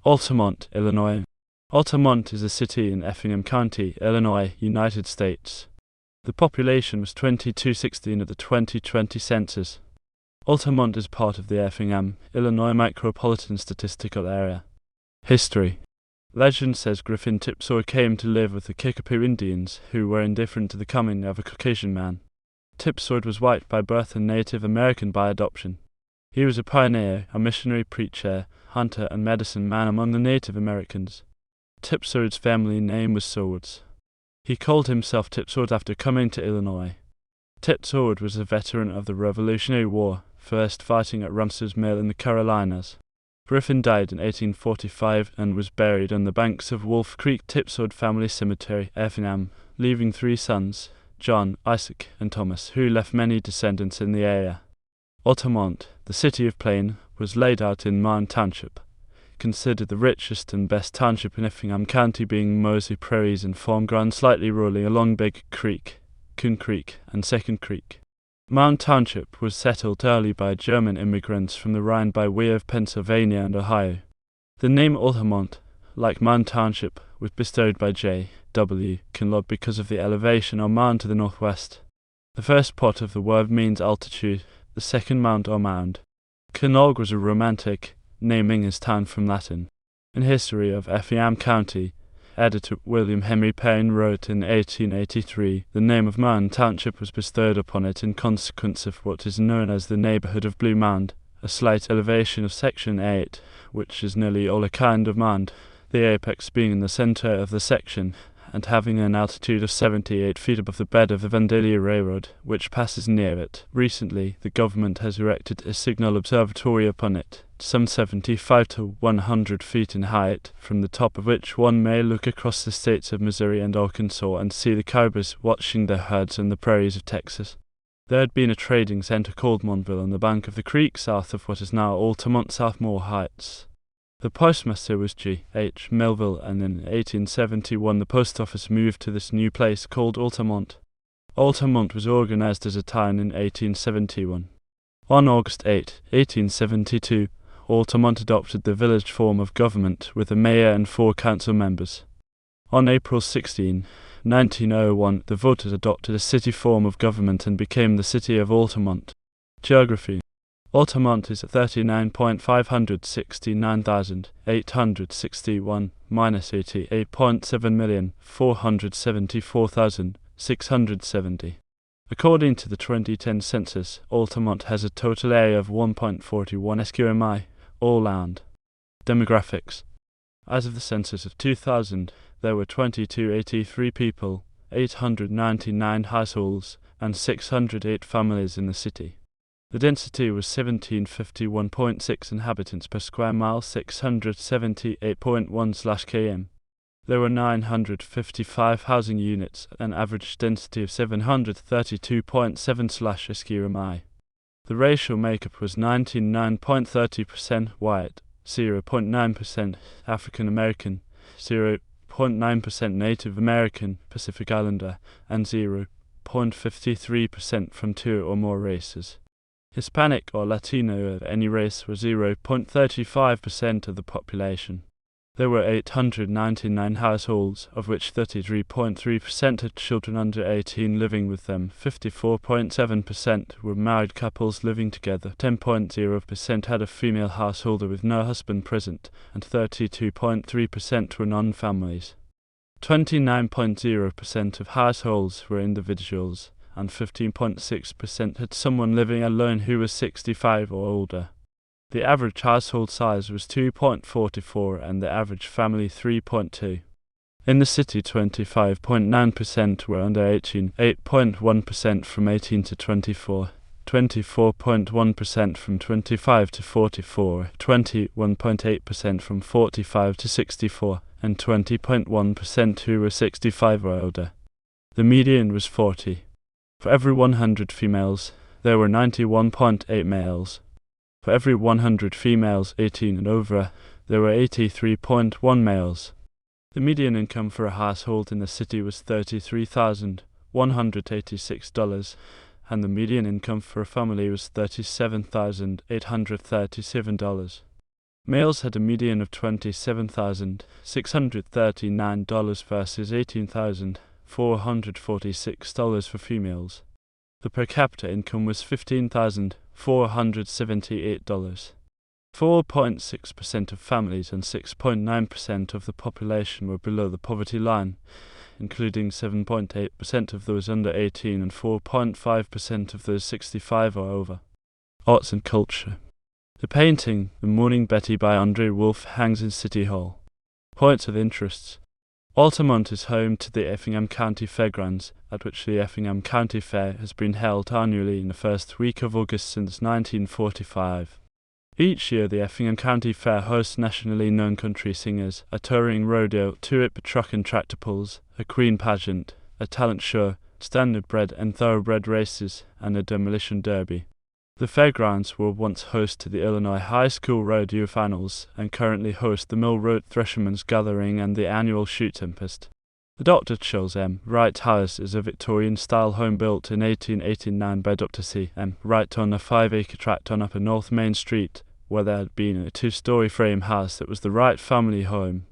Altamont, Illinois. Altamont is a city in Effingham County, Illinois, United States. The population was 2216 at the 2020 census. Altamont is part of the Effingham, Illinois Micropolitan Statistical Area. History. Legend says Griffin Tipsor came to live with the Kickapoo Indians, who were indifferent to the coming of a Caucasian man. Tipsor was white by birth and Native American by adoption. He was a pioneer, a missionary preacher, hunter and medicine man among the Native Americans. Tipsor's family name was Swords. He called himself Tipsord after coming to Illinois. Tipsord was a veteran of the Revolutionary War, first fighting at Rumster's Mill in the Carolinas. Griffin died in 1845 and was buried on the banks of Wolf Creek Tipsord Family Cemetery, Effingham, leaving 3 sons, John, Isaac, and Thomas, who left many descendants in the area. Altamont, the city of Plain, was laid out in Marne Township, considered the richest and best township in Effingham County, being mostly prairies and farm ground slightly rolling along Big Creek, Coon Creek, and Second Creek. Marne Township was settled early by German immigrants from the Rhine by way of Pennsylvania and Ohio. The name Altamont, like Marne Township, was bestowed by J. W. Kinloch because of the elevation or mound to the northwest. The first part of the word means altitude, the second mount or mound. Kinloch was a romantic, naming his town from Latin. In History of Effingham County, editor William Henry Payne wrote in 1883, the name of Marne Township was bestowed upon it in consequence of what is known as the neighborhood of Blue Mound, a slight elevation of section 8, which is nearly all a kind of mound, the apex being in the center of the section, and having an altitude of 78 feet above the bed of the Vandalia Railroad, which passes near it. Recently, the government has erected a signal observatory upon it, some 75 to 100 feet in height, from the top of which one may look across the states of Missouri and Arkansas and see the cowboys watching their herds in the prairies of Texas. There had been a trading center called Montville on the bank of the creek south of what is now Altamont Sophomore Heights. The postmaster was G. H. Melville, and in 1871 the post office moved to this new place called Altamont. Altamont was organized as a town in 1871. On August 8, 1872, Altamont adopted the village form of government with a mayor and 4 council members. On April 16, 1901, the voters adopted a city form of government and became the city of Altamont. Geography. Altamont is 39,569,861 minus 88.7,474,670. According to the 2010 census, Altamont has a total area of 1.41 square mi, all land. Demographics. As of the census of 2000, there were 2283 people, 899 households, and 608 families in the city. The density was 1751.6 inhabitants per square mile, 678.1/km. There were 955 housing units, an average density of 732.7/square mi. The racial makeup was 99.30% white, 0.9% African American, 0.9% Native American, Pacific Islander, and 0.53% from 2 or more races. Hispanic or Latino of any race were 0.35% of the population. There were 899 households, of which 33.3% had children under 18 living with them, 54.7% were married couples living together, 10.0% had a female householder with no husband present, and 32.3% were non-families. 29.0% of households were individuals, and 15.6% had someone living alone who was 65 or older. The average household size was 2.44 and the average family 3.2. In the city, 25.9% were under 18, 8.1% from 18 to 24, 24.1% from 25 to 44, 21.8% from 45 to 64, and 20.1% who were 65 or older. The median was 40. For every 100 females, there were 91.8 males. For every 100 females 18 and over, there were 83.1 males. The median income for a household in the city was $33,186, and the median income for a family was $37,837. Males had a median of $27,639 versus $18,446 for females. The per capita income was $15,478. 4.6% of families and 6.9% of the population were below the poverty line, including 7.8% of those under 18 and 4.5% of those 65 or over. Arts and culture. The painting, The Mourning Betty by Andre Wolfe, hangs in City Hall. Points of interest. Altamont is home to the Effingham County Fairgrounds, at which the Effingham County Fair has been held annually in the first week of August since 1945. Each year the Effingham County Fair hosts nationally known country singers, a touring rodeo, 2-hip truck and tractor pulls, a queen pageant, a talent show, standardbred and thoroughbred races, and a demolition derby. The fairgrounds were once host to the Illinois High School Rodeo Finals and currently host the Mill Road Threshermen's Gathering and the annual Shoot Tempest. The Dr. Charles M. Wright House is a Victorian-style home built in 1889 by Dr. C. M. Wright on a 5-acre tract on Upper North Main Street, where there had been a 2-story frame house that was the Wright family home.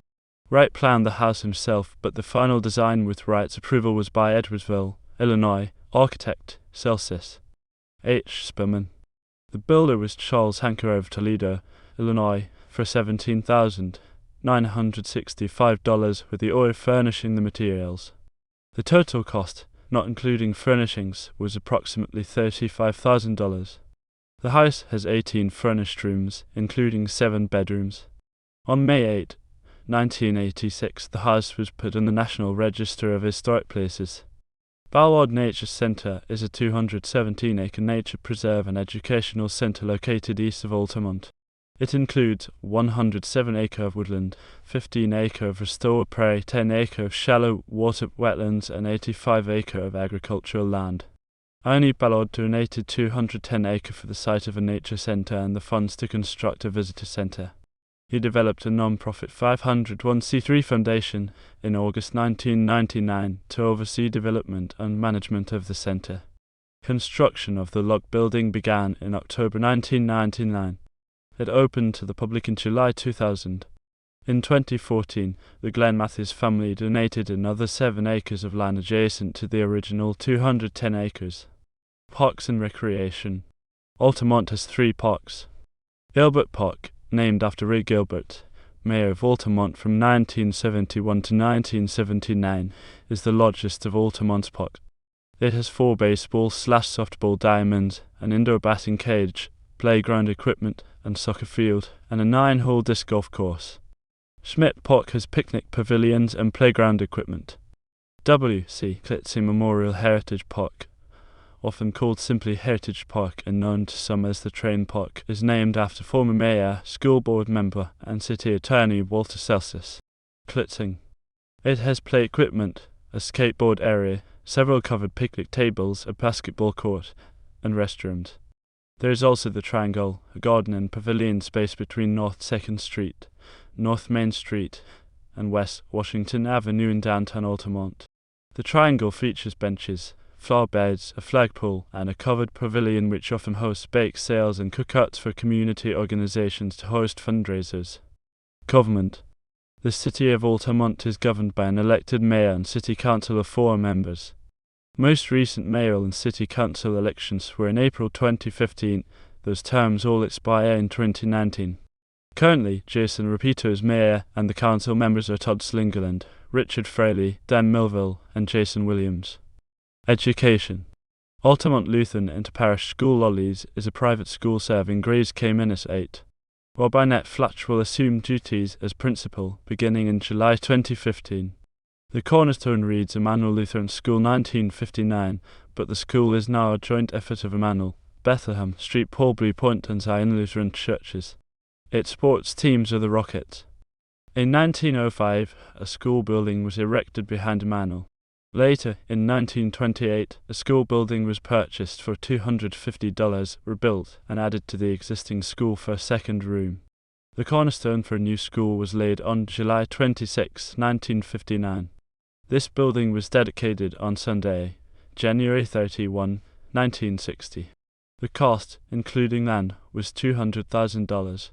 Wright planned the house himself, but the final design with Wright's approval was by Edwardsville, Illinois, architect Celsus H. Spillman. The builder was Charles Hanker of Toledo, Illinois, for $17,965, with the oil furnishing the materials. The total cost, not including furnishings, was approximately $35,000. The house has 18 furnished rooms, including 7 bedrooms. On May 8, 1986, the house was put on the National Register of Historic Places. Ballard Nature Center is a 217-acre nature preserve and educational center located east of Altamont. It includes 107-acre of woodland, 15-acre of restored prairie, 10-acre of shallow water wetlands, and 85-acre of agricultural land. Ernie Ballard donated 210-acre for the site of a nature center and the funds to construct a visitor center. He developed a non-profit 501c3 foundation in August 1999 to oversee development and management of the center. Construction of the log building began in October 1999. It opened to the public in July 2000. In 2014, the Glenn Matthews family donated another 7 acres of land adjacent to the original 210 acres. Parks and recreation. Altamont has 3 parks. Gilbert Park, named after Ray Gilbert, mayor of Altamont from 1971 to 1979, is the largest of Altamont's parks. It has 4 baseball/softball diamonds, an indoor batting cage, playground equipment and soccer field, and a 9-hole disc golf course. Schmidt Park has picnic pavilions and playground equipment. W.C. Clitsey Memorial Heritage Park, often called simply Heritage Park and known to some as the Train Park, is named after former mayor, school board member, and city attorney Walter Celsus. Clitsing. It has play equipment, a skateboard area, several covered picnic tables, a basketball court, and restrooms. There is also the Triangle, a garden and pavilion space between North 2nd Street, North Main Street, and West Washington Avenue in downtown Altamont. The Triangle features benches, flower beds, a flagpole, and a covered pavilion which often hosts bake sales and cookouts for community organizations to host fundraisers. Government. The city of Altamont is governed by an elected mayor and city council of 4 members. Most recent mayoral and city council elections were in April 2015. Those terms all expire in 2019. Currently, Jason Rapito is mayor, and the council members are Todd Slingerland, Richard Fraley, Dan Melville, and Jason Williams. Education. Altamont Lutheran Interparish School Lollies is a private school serving grades K-8, while Barnett Flatch will assume duties as principal beginning in July 2015. The cornerstone reads Emmanuel Lutheran School 1959, but the school is now a joint effort of Emmanuel, Bethlehem, Street Paulbury Point and Zion Lutheran churches. Its sports teams are the Rockets. In 1905, a school building was erected behind Emmanuel. Later, in 1928, a school building was purchased for $250, rebuilt, and added to the existing school for a second room. The cornerstone for a new school was laid on July 26, 1959. This building was dedicated on Sunday, January 31, 1960. The cost, including land, was $200,000.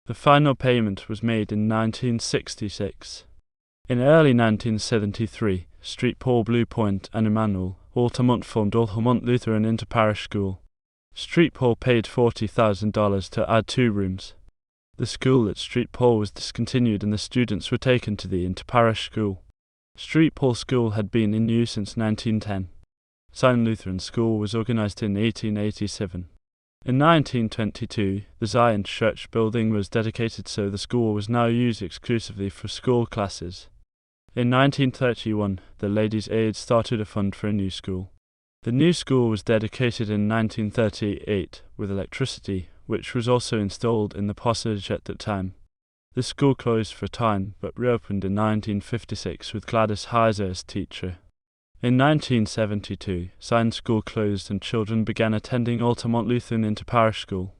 The final payment was made in 1966. In early 1973, Street Paul, Blue Point, and Emmanuel, Altamont formed Altamont Lutheran Inter-Parish School. Street Paul paid $40,000 to add 2 rooms. The school at Street Paul was discontinued and the students were taken to the Inter-Parish School. Street Paul School had been in use since 1910. Zion Lutheran School was organized in 1887. In 1922, the Zion Church building was dedicated, so the school was now used exclusively for school classes. In 1931, the Ladies' Aid started a fund for a new school. The new school was dedicated in 1938 with electricity, which was also installed in the parsonage at that time. The school closed for a time, but reopened in 1956 with Gladys Heiser as teacher. In 1972, Zion School closed and children began attending Altamont Lutheran Inter-Parish School.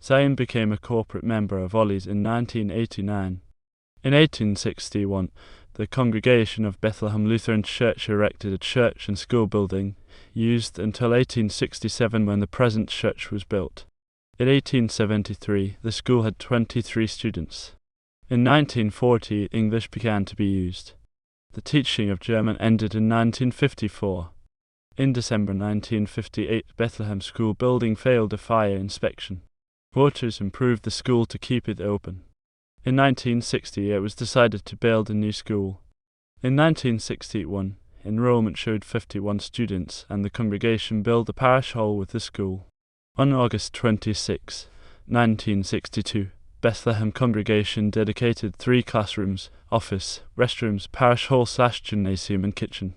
Zion became a corporate member of Ollie's in 1989. In 1861, the congregation of Bethlehem Lutheran Church erected a church and school building, used until 1867 when the present church was built. In 1873, the school had 23 students. In 1940, English began to be used. The teaching of German ended in 1954. In December 1958, Bethlehem School building failed a fire inspection. Voters improved the school to keep it open. In 1960, it was decided to build a new school. In 1961, enrollment showed 51 students, and the congregation built a parish hall with the school. On August 26, 1962, Bethlehem congregation dedicated 3 classrooms, office, restrooms, parish hall/gymnasium and kitchen.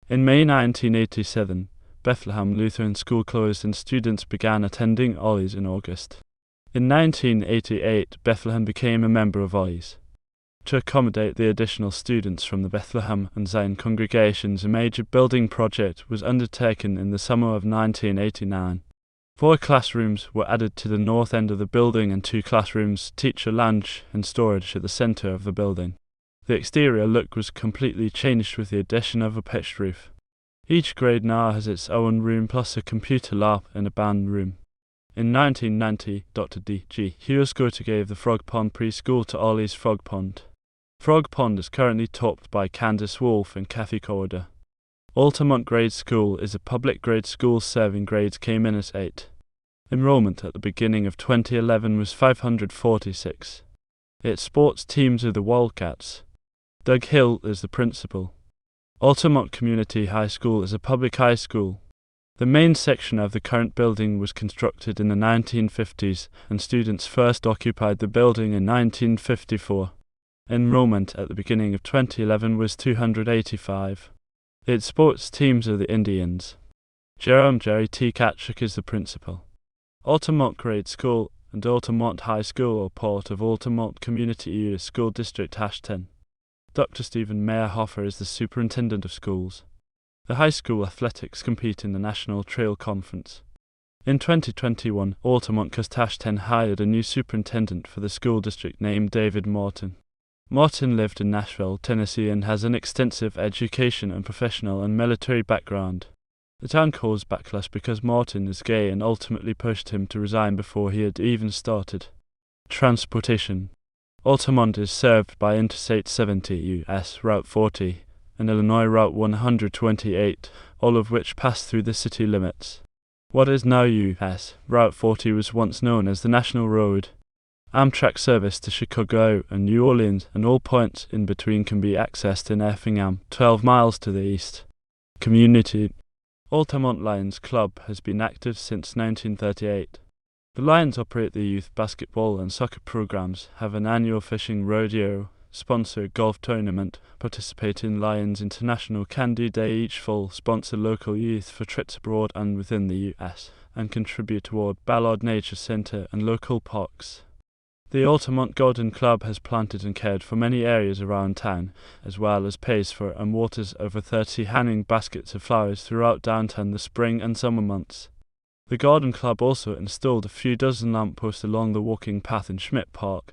In May 1987, Bethlehem Lutheran School closed and students began attending Ollie's in August. In 1988, Bethlehem became a member of Ollie's. To accommodate the additional students from the Bethlehem and Zion congregations, a major building project was undertaken in the summer of 1989. 4 classrooms were added to the north end of the building and 2 classrooms, teacher lounge, and storage at the center of the building. The exterior look was completely changed with the addition of a pitched roof. Each grade now has its own room plus a computer lab and a band room. In 1990, Dr. D.G. Huescote gave the Frog Pond Preschool to Ollie's Frog Pond. Frog Pond is currently taught by Candace Wolfe and Kathy Corder. Altamont Grade School is a public grade school serving grades K-8. Enrollment at the beginning of 2011 was 546. Its sports teams are the Wildcats. Doug Hill is the principal. Altamont Community High School is a public high school. The main section of the current building was constructed in the 1950s, and students first occupied the building in 1954. Enrollment at the beginning of 2011 was 285. Its sports teams are the Indians. Jerry T. Katchuk is the principal. Altamont Grade School and Altamont High School are part of Altamont Community Area School District #10. Dr. Stephen Meyerhofer is the superintendent of schools. The high school athletics compete in the National Trail Conference. In 2021, Altamont #10 hired a new superintendent for the school district named David Martin. Martin lived in Nashville, Tennessee and has an extensive education and professional and military background. The town caused backlash because Martin is gay and ultimately pushed him to resign before he had even started. Transportation. Altamont is served by Interstate 70 US Route 40 and Illinois Route 128, all of which pass through the city limits. What is now US Route 40 was once known as the National Road. Amtrak service to Chicago and New Orleans and all points in between can be accessed in Effingham, 12 miles to the east. Community. Altamont Lions Club has been active since 1938. The Lions operate the youth basketball and soccer programs, have an annual fishing rodeo, sponsor a golf tournament, participate in Lions International Candy Day each fall, sponsor local youth for trips abroad and within the U.S., and contribute toward Ballard Nature Center and local parks. The Altamont Garden Club has planted and cared for many areas around town, as well as pays for and waters over 30 hanging baskets of flowers throughout downtown the spring and summer months. The Garden Club also installed a few dozen lampposts along the walking path in Schmidt Park,